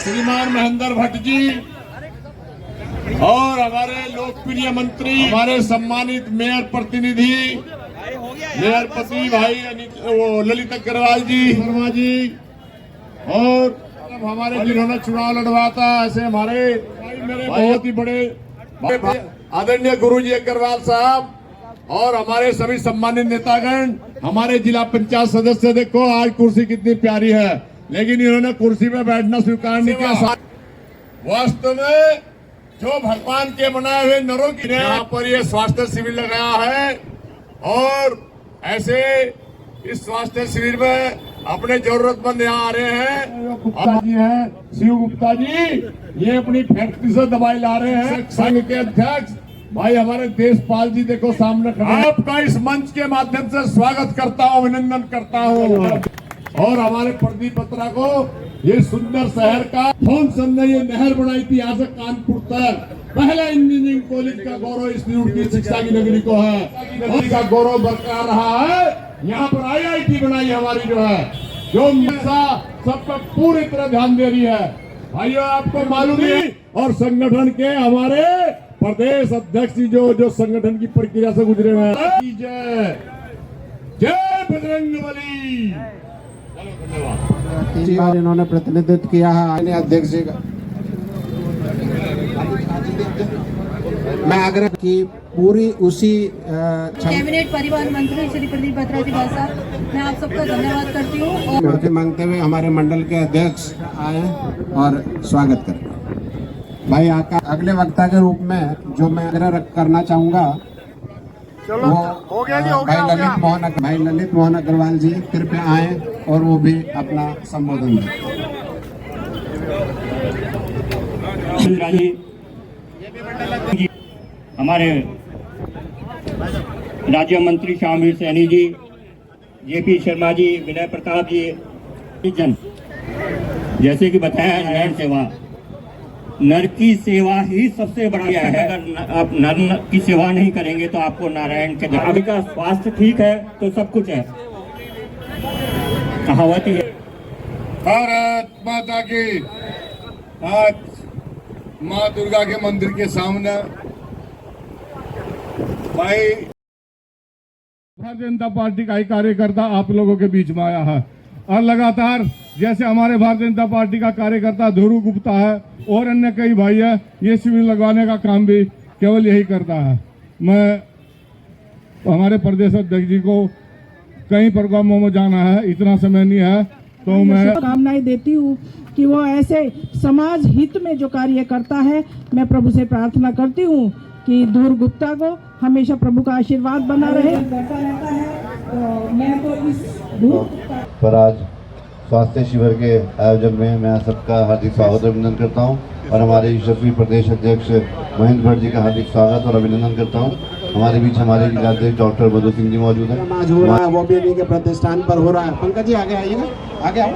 श्रीमान महेंद्र भट्ट जी और हमारे लोकप्रिय मंत्री, हमारे सम्मानित मेयर प्रतिनिधि, मेयर पति भाई ललित अग्रवाल जी, शर्मा जी, और हमारे जिन्होंने चुनाव लड़वाया था, ऐसे हमारे मेरे बहुत ही बड़े आदरणीय गुरुजी अग्रवाल साहब और हमारे सभी सम्मानित नेतागण, हमारे जिला पंचायत सदस्य। देखो आज कुर्सी कितनी प्यारी है, लेकिन इन्होंने कुर्सी पे बैठना स्वीकार नहीं किया। वास्तव में जो भगवान के बनाए हुए नरों की यहाँ पर ये स्वास्थ्य शिविर लगाया है, और ऐसे इस स्वास्थ्य शिविर में अपने जरूरतमंद यहाँ आ रहे हैं। गुप्ता जी हैं, शिव गुप्ता जी, ये अपनी फैक्ट्री से दवाई ला रहे हैं। संघ के अध्यक्ष भाई हमारे देशपाल जी देखो सामने खड़े। आपका इस मंच के माध्यम से स्वागत करता हूँ, अभिनंदन करता हूँ। और हमारे प्रदीप बत्रा को ये सुंदर शहर का थॉमसन ने ये नहर बनाई थी यहाँ से कानपुर तक। पहला इंजीनियरिंग कॉलेज का गौरव इंस्टीट्यूट की शिक्षा की नगरी को है, और का गौरव बरकरार रहा है। यहाँ पर IIT बनाई हमारी जो है, जो सब पर पूरी तरह ध्यान दे रही है। भाइयों आपको मालूम है, और संगठन के हमारे प्रदेश अध्यक्ष जो संगठन की प्रक्रिया से गुजरे हुए हैं। जय जय बजरंगबली। धन्यवाद। इन्होंने प्रतिनिधित्व किया है अध्यक्ष जी का। मैं आग्रह की पूरी उसी कैबिनेट परिवहन मंत्री श्री प्रदीप बत्रा जी साहब, मैं आप सबका धन्यवाद करती हूँ। और मांगते हुए हमारे मंडल के अध्यक्ष आए और स्वागत करें। भाई आका अगले वक्ता के रूप में जो मैं आग्रह करना चाहूँगा वो भाई ललित मोहन अग्रवाल जी कृपया आए और वो भी अपना संबोधन दें। हमारे राज्य मंत्री शामवीर सैनी जी, JP शर्मा जी, विनय प्रताप जी, जन जैसे कि बताया, नारायण सेवा नर की सेवा ही सबसे बड़ा है। अगर आप नर की सेवा नहीं करेंगे तो आपको नारायण के अभी का स्वास्थ्य ठीक है तो सब कुछ है, कहावत ही है। भारत माता की। आज माँ दुर्गा के मंदिर के सामने भाई भारतीय जनता पार्टी का ही कार्यकर्ता आप लोगों के बीच में आया है, और लगातार जैसे हमारे भारतीय जनता पार्टी का कार्यकर्ता ध्रुव गुप्ता है और अन्य कई भाई है, ये शिविर लगवाने का काम भी केवल यही करता है। मैं हमारे प्रदेश अध्यक्ष जी को कई प्रोग्रामों में जाना है, इतना समय नहीं है, तो मैं शुभकामनाएं देती हूँ कि वो ऐसे समाज हित में जो कार्य करता है। मैं प्रभु से प्रार्थना करती हूँ कि ध्रुव गुप्ता को हमेशा प्रभु का आशीर्वाद बना रहे। तो मैं तो इस पर आज स्वास्थ्य शिविर के आयोजन में मैं सबका हार्दिक स्वागत और अभिनंदन करता हूं, और हमारे यशस्वी प्रदेश अध्यक्ष महेंद्र भट्ट जी का हार्दिक स्वागत और अभिनंदन करता हूं। हमारे बीच हमारे जिलाध्यक्ष डॉक्टर मधु सिंह जी मौजूद हैं। आज हो रहा है वो भी इन्हीं के प्रतिष्ठान पर हो रहा है। पंकज जी आगे आइएगा, आगे आओ।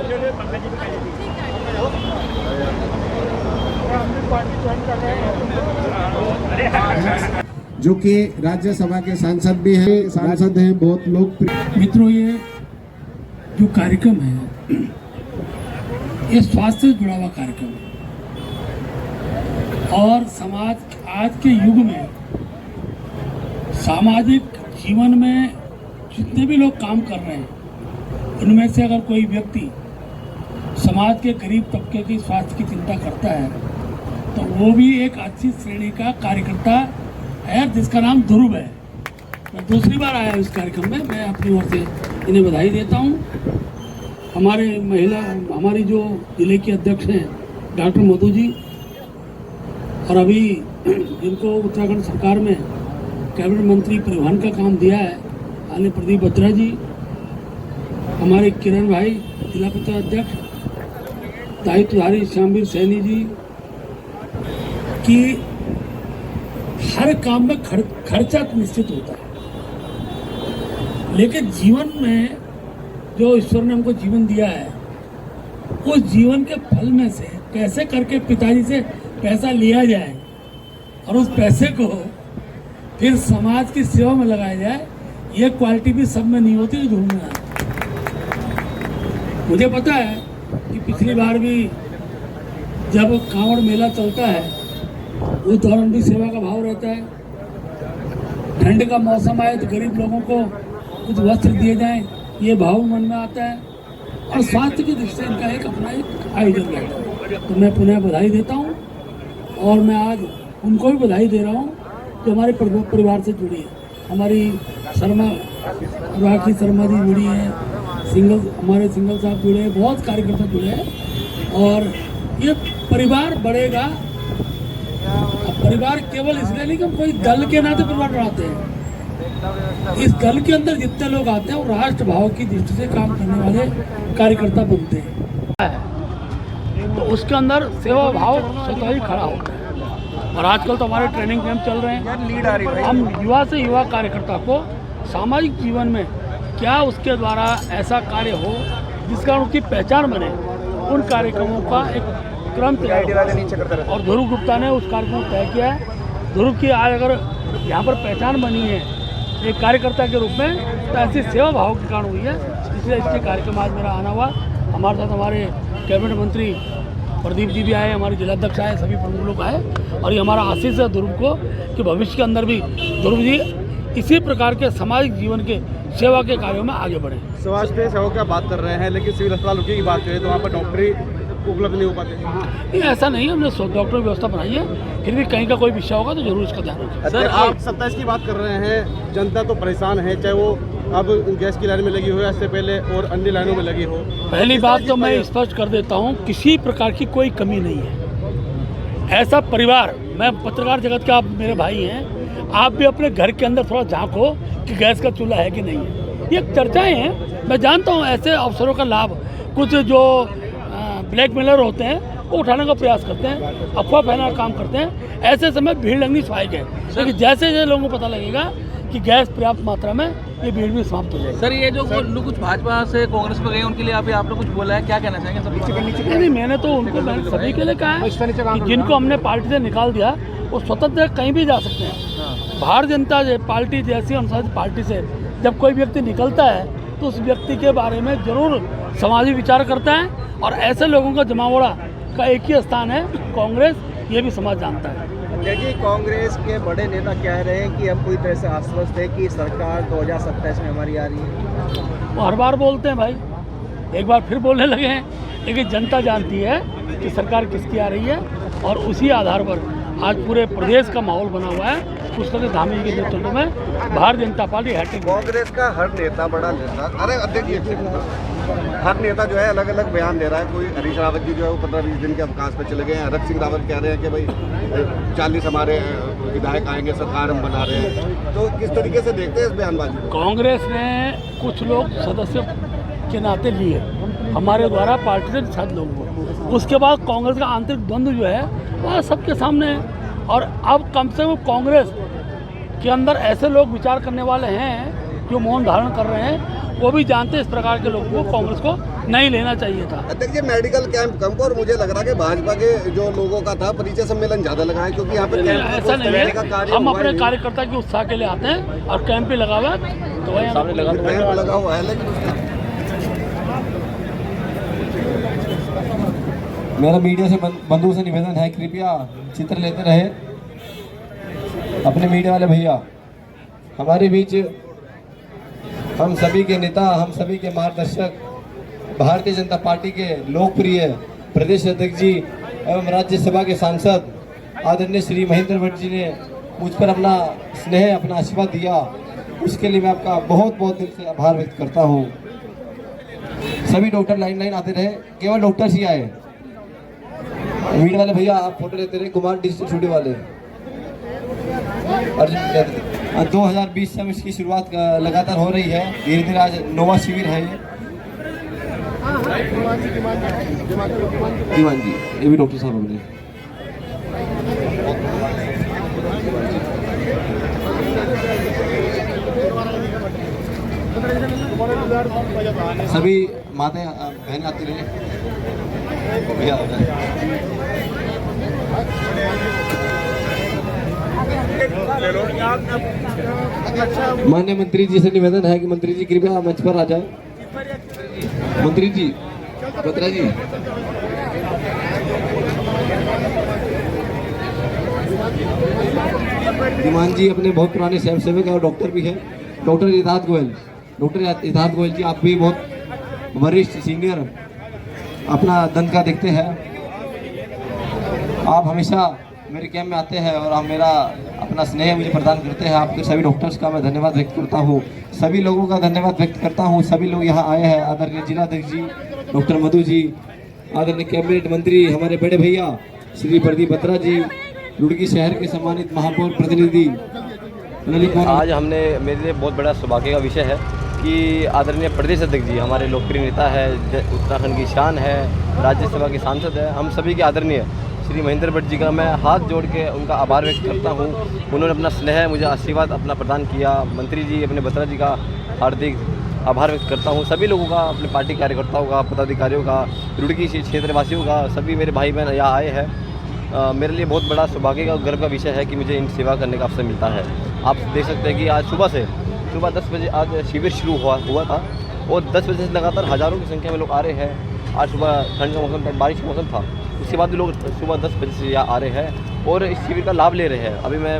जो कि राज्यसभा के सांसद भी हैं, सांसद हैं, बहुत लोकप्रिय। मित्रों, ये जो कार्यक्रम है ये स्वास्थ्य से जुड़ा हुआ कार्यक्रम है, और समाज आज के युग में सामाजिक जीवन में जितने भी लोग काम कर रहे हैं, उनमें से अगर कोई व्यक्ति समाज के गरीब तबके की स्वास्थ्य की चिंता करता है तो वो भी एक अच्छी श्रेणी का कार्यकर्ता है, जिसका नाम ध्रुव है। मैं दूसरी बार आया इस कार्यक्रम में, मैं अपनी ओर से इन्हें बधाई देता हूँ। हमारी जो जिले के अध्यक्ष हैं डॉक्टर मधु जी, और अभी जिनको उत्तराखंड सरकार में कैबिनेट मंत्री परिवहन का काम दिया है आने प्रदीप बत्रा जी, हमारे किरण भाई जिला पंचायत अध्यक्ष, दायित्वधारी शामवीर सैनी जी, कि हर काम में खर्चा निश्चित होता है, लेकिन जीवन में जो ईश्वर ने हमको जीवन दिया है, उस जीवन के फल में से कैसे करके पिताजी से पैसा लिया जाए और उस पैसे को फिर समाज की सेवा में लगाया जाए, ये क्वालिटी भी सब में नहीं होती जो ढूंढ रहा है। मुझे पता है कि पिछली बार भी जब कांवड़ मेला चलता है उस दौरान भी सेवा का भाव रहता है। ठंड का मौसम आए तो गरीब लोगों को कुछ वस्त्र दिए जाएं, ये भाव मन में आता है। और स्वास्थ्य की दृष्टि से इनका एक अपना एक आयोजन रहता है। तो मैं पुनः बधाई देता हूँ और मैं आज उनको भी बधाई दे रहा हूँ जो हमारे परिवार से जुड़ी है। हमारी राखी शर्मा जी जुड़ी हैं, हमारे सिंगल साहब जुड़े हैं, बहुत कार्यकर्ता जुड़े हैं। और ये परिवार बढ़ेगा। परिवार केवल इसलिए नहीं कि हम कोई दल के नाते परिवार बढ़ाते हैं। इस दल के अंदर जितने लोग आते हैं वो राष्ट्र भाव की दृष्टि से काम करने वाले कार्यकर्ता बनते हैं। तो उसके अंदर सेवा भाव स्वतः ही खड़ा होता है। और आजकल तो हमारे ट्रेनिंग कैंप चल रहे हैं। हम युवा से युवा कार्यकर्ता को सामाजिक जीवन में क्या उसके द्वारा ऐसा कार्य हो जिसका उनकी पहचान बने, उन कार्यक्रमों का एक क्रम तैयार। और ध्रुव गुप्ता ने उस कार्यक्रम को तय किया है। ध्रुव की आज अगर यहाँ पर पहचान बनी है एक कार्यकर्ता के रूप में, तो ऐसी सेवा भाव के कारण हुई है। इसलिए इसके कार्यक्रम आज मेरा आना हुआ। हमारे साथ हमारे कैबिनेट मंत्री प्रदीप जी भी आए, हमारे जिलाध्यक्ष आए, सभी प्रमुख लोग आए। और ये हमारा आशीष है ध्रुव को कि भविष्य के अंदर भी ध्रुव जी इसी प्रकार के सामाजिक जीवन के सेवा के कार्यों में आगे बढ़े। स्वास्थ्य सेवा की बात कर रहे हैं, लेकिन सिविल अस्पताल की बात करें तो वहाँ पर डॉक्टरी उपलब्ध नहीं हो पाते। नहीं, ऐसा नहीं है। हमने डॉक्टर व्यवस्था बनाई है। फिर भी कहीं का कोई विषय होगा तो जरूर इसका ध्यान रखें। सर, आप 27 की बात कर रहे हैं। जनता तो परेशान है, चाहे वो अब गैस की लाइन में लगी हो या इससे पहले और अन्य लाइनों में लगी हो। पहली बात तो मैं स्पष्ट कर देता हूँ, किसी प्रकार की कोई कमी नहीं है। ऐसा परिवार, मैं पत्रकार जगत के, आप मेरे भाई हैं, आप भी अपने घर के अंदर थोड़ा झांको कि गैस का चूल्हा है कि नहीं है। ये चर्चाएं हैं। मैं जानता हूँ ऐसे अवसरों का लाभ कुछ जो ब्लैकमेलर होते हैं वो उठाने का प्रयास करते हैं, अफवाह फैलाने का काम करते हैं। ऐसे समय भीड़ लगनी स्वाभाविक है, लेकिन जैसे जैसे लोगों को पता लगेगा कि गैस पर्याप्त मात्रा में, ये भीड़ भी समाप्त हो जाएगी। सर, ये जो लोग कुछ भाजपा से कांग्रेस में गए उनके लिए अभी आपने कुछ बोला है, क्या कहना चाहेंगे सर? नहीं, मैंने तो उनको सभी के लिए कहा है कि जिनको हमने पार्टी से निकाल दिया वो स्वतंत्र कहीं भी जा सकते हैं। भारतीय जनता पार्टी जैसी अनुशासित पार्टी से जब कोई व्यक्ति निकलता है तो उस व्यक्ति के बारे में जरूर समाजी विचार करता है। और ऐसे लोगों का जमावड़ा का एक ही स्थान है कांग्रेस, ये भी समाज जानता है। देखिए, कांग्रेस के बड़े नेता कह रहे हैं कि हम पूरी तरह से आश्वस्त है कि सरकार 2027 में हमारी आ रही है। वो हर बार बोलते हैं भाई, एक बार फिर बोलने लगे हैं, लेकिन जनता जानती है कि सरकार किसकी आ रही है। और उसी आधार पर आज पूरे प्रदेश का माहौल बना हुआ है। पुष्कर धामी के नेतृत्व में भारतीय जनता पार्टी हैट्रिक। कांग्रेस का हर नेता बड़ा नेता, अरे अध्यक्ष, हर नेता जो है अलग अलग बयान दे रहा है। कोई हरीश रावत जी जो है वो 15-20 दिन के अवकाश पर चले गए हैं। हरक सिंह रावत कह रहे हैं कि भाई 40 हमारे विधायक आएंगे, सरकार हम बना रहे हैं। तो किस तरीके से देखते हैं इस बयानबाजी को? कांग्रेस ने कुछ लोग सदस्य के नाते लिए हमारे द्वारा पार्टी से शायद लोग को, उसके बाद कांग्रेस का आंतरिक द्वंद्व जो है वह सबके सामने है। और अब कम से कम कांग्रेस के अंदर ऐसे लोग विचार करने वाले हैं जो मौन धारण कर रहे हैं, वो भी जानते हैं इस प्रकार के लोगों को कांग्रेस को नहीं लेना चाहिए था। देखिए, मेडिकल कैंप कम और मुझे लग रहा है कि भाजपा के जो लोगों का था परिचय सम्मेलन ज्यादा लगा है, क्योंकि यहाँ पे ऐसा नहीं है। हम अपने कार्यकर्ता के उत्साह के लिए आते हैं और कैंप भी लगा हुआ है, तो वही लगा हुआ है। लेकिन मेरा मीडिया से बंधुओं से निवेदन है, कृपया चित्र लेते रहे। अपने मीडिया वाले भैया, हमारे बीच हम सभी के नेता, हम सभी के मार्गदर्शक, भारतीय जनता पार्टी के लोकप्रिय प्रदेश अध्यक्ष जी एवं राज्यसभा के सांसद आदरणीय श्री महेंद्र भट्ट जी ने मुझ पर अपना स्नेह, अपना आशीर्वाद दिया। उसके लिए मैं आपका बहुत बहुत दिल से आभार व्यक्त करता हूँ। सभी डॉक्टर लाइन आते रहे, केवल डॉक्टर्स ही आए। मीडिया वाले भैया आप फोटो लेते रहे, कुमार डिजिटल स्टूडियो वाले। और 2020 से इसकी शुरुआत लगातार हो रही है, धीरे धीरे आज नोवा शिविर है ये। दीवान जी, ये भी डॉक्टर साहब हमने। सभी माता बहन आती रहे। माननीय मंत्री जी से निवेदन है कि मंत्री जी कृपया मंच पर आ जाए। मंत्री जी, बत्रा जी। धीमान जी अपने बहुत पुराने स्वयं सेवक और डॉक्टर भी हैं। डॉक्टर इताद गोयल, जी आप भी बहुत वरिष्ठ सीनियर अपना दंत का देखते हैं। आप हमेशा मेरे कैंप में आते हैं और आप मेरा अपना स्नेह मुझे प्रदान करते हैं। आपके सभी डॉक्टर्स का मैं धन्यवाद व्यक्त करता हूँ, सभी लोगों का धन्यवाद व्यक्त करता हूँ। सभी लोग यहाँ आए हैं, आदरणीय जिलाध्यक्ष जी डॉक्टर मधु जी, आदरणीय कैबिनेट मंत्री हमारे बड़े भैया श्री प्रदीप बत्रा जी, रुड़की शहर के सम्मानित महापौर प्रतिनिधि ललित। आज हमने मेरे लिए बहुत बड़ा सौभाग्य का विषय है कि आदरणीय प्रदेश अध्यक्ष जी हमारे लोकप्रिय नेता है, उत्तराखंड की शान है, राज्यसभा के सांसद है, हम सभी के आदरणीय श्री महेंद्र भट्ट जी का मैं हाथ जोड़ के उनका आभार व्यक्त करता हूँ। उन्होंने अपना स्नेह मुझे आशीर्वाद अपना प्रदान किया। मंत्री जी अपने बत्रा जी का हार्दिक आभार व्यक्त करता हूँ। सभी लोगों का, अपने पार्टी कार्यकर्ताओं का, पदाधिकारियों का, रुड़की क्षेत्रवासियों का, सभी मेरे भाई बहन यहाँ आए हैं। मेरे लिए बहुत बड़ा सौभाग्य का गर्व का विषय है कि मुझे इन सेवा करने का अवसर मिलता है। आप देख सकते हैं कि आज सुबह 10 बजे आज शिविर शुरू हुआ था और 10 बजे से लगातार हज़ारों की संख्या में लोग आ रहे हैं। आज सुबह ठंड का मौसम था, बारिश का मौसम था, उसके बाद भी लोग सुबह 10 बजे से यहाँ आ रहे हैं और इस शिविर का लाभ ले रहे हैं। अभी मैं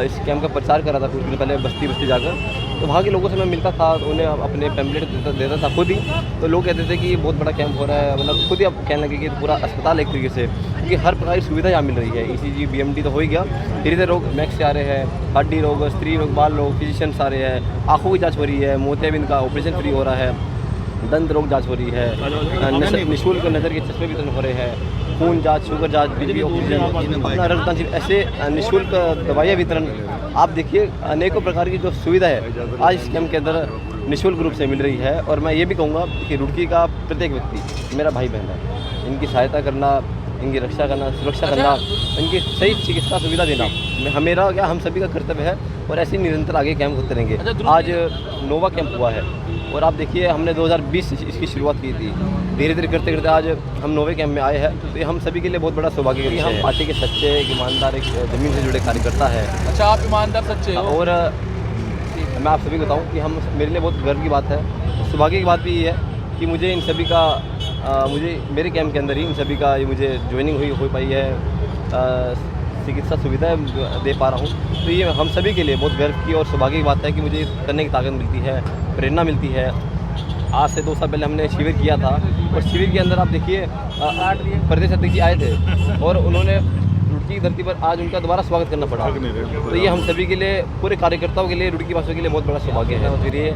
इस कैंप का प्रचार कर रहा था कुछ दिन पहले बस्ती जाकर, तो वहाँ के लोगों से मैं मिलता था, उन्हें अपने पैम्पलेट देता था खुद ही। तो लोग कहते थे कि ये बहुत बड़ा कैंप हो रहा है, मतलब खुद ही अब कहने लगे कि पूरा अस्पताल एक तरीके से, क्योंकि हर प्रकार की सुविधा यहाँ मिल रही है। ECG BMD तो हो ही गया, धीरे धीरे लोग मैक्स से आ रहे हैं, हड्डी रोग, स्त्री रोग, बाल रोग, फिजिशियंस आ रहे हैं, आँखों की जाँच हो रही है, मोतियाबिंद का ऑपरेशन फ्री हो रहा है, दंत रोग जाँच हो रही है, निःशुल्क नज़र के चश्मे वितरण हो रहे हैं, खून जांच, शुगर जांच, बीपी, ऑक्सीजन, अपना रक्तदान शिविर, ऐसे निःशुल्क दवाइयाँ वितरण। आप देखिए अनेकों प्रकार की जो सुविधा है आज इस कैंप के अंदर निःशुल्क रूप से मिल रही है। और मैं ये भी कहूँगा कि रुड़की का प्रत्येक व्यक्ति मेरा भाई बहन है, इनकी सहायता करना, इनकी रक्षा करना, सुरक्षा करना, इनकी सही चिकित्सा सुविधा देना मेरा क्या हम सभी का कर्तव्य है। और ऐसे निरंतर आगे कैंप होते रहेंगे। आज नोवा कैंप हुआ है और आप देखिए हमने 2020 इसकी शुरुआत की थी, धीरे धीरे करते करते आज हम नोवे कैंप में आए हैं। तो ये हम सभी के लिए बहुत बड़ा सौभाग्य है कि हम पार्टी के सच्चे ईमानदार एक ज़मीन से जुड़े कार्यकर्ता है। अच्छा, आप ईमानदार सच्चे हो। और मैं आप सभी को बताऊँ कि हम मेरे लिए बहुत गर्व की बात है, सौभाग्य की बात भी ये है कि मुझे इन सभी का मुझे मेरे कैंप के अंदर ही इन सभी का मुझे ज्वाइनिंग हो पाई है, चिकित्सा सुविधाएं दे पा रहा हूँ। तो ये हम सभी के लिए बहुत गर्व की और सौभाग्य की बात है कि मुझे करने की ताकत मिलती है, प्रेरणा मिलती है। आज से 2 साल पहले हमने शिविर किया था और शिविर के अंदर आप देखिए प्रदेश अध्यक्ष जी आए थे और उन्होंने रुड़की धरती पर आज उनका दोबारा स्वागत करना पड़ा। तो ये हम सभी के लिए, पूरे कार्यकर्ताओं के लिए, रुड़की वासियों के लिए बहुत बड़ा सौभाग्य है। फिर ये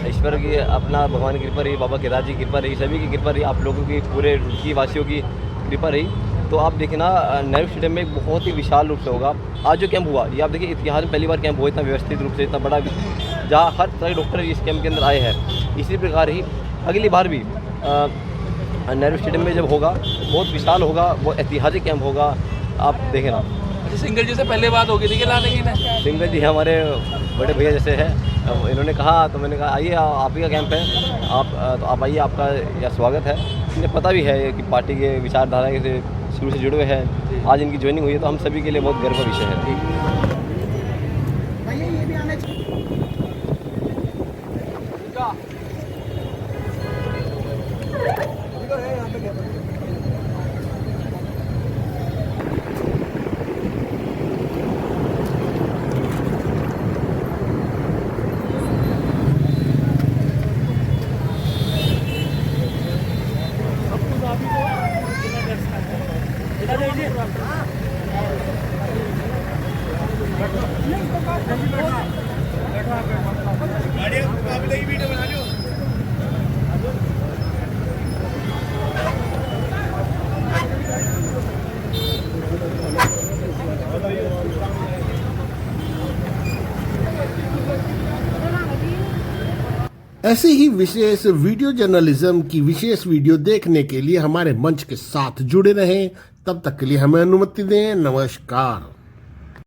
ईश्वर की, अपना भगवान की कृपा रही, बाबा केदार जी की कृपा रही, सभी की कृपा रही, आप लोगों की, पूरे रुड़की वासियों की कृपा रही। तो आप देखना नेहरू स्टेडियम में बहुत ही विशाल रूप से होगा आज जो कैंप हुआ। ये आप देखिए इतिहास में पहली बार कैंप हुआ इतना व्यवस्थित रूप से, इतना बड़ा, जहाँ हर तरह के डॉक्टर इस कैंप के अंदर आए हैं। इसी प्रकार ही अगली बार भी नेहरू स्टेडियम में जब होगा बहुत विशाल होगा, बहुत ऐतिहासिक कैंप होगा, आप देखना। अच्छा, सिंगल जी से पहले बात होगी थी कि लाने की ना? सिंगल जी हमारे बड़े भैया जैसे हैं, इन्होंने कहा तो मैंने कहा आइए आप ही का कैंप है, आप आइए, आपका यह स्वागत है। इन्हें पता भी है कि पार्टी के विचारधारा से शुरू से जुड़े हुए हैं, आज इनकी ज्वाइनिंग हुई है, तो हम सभी के लिए बहुत गर्व का विषय है। ऐसे ही विशेष वीडियो जर्नलिज्म की विशेष वीडियो देखने के लिए हमारे मंच के साथ जुड़े रहें। तब तक के लिए हमें अनुमति दें। नमस्कार।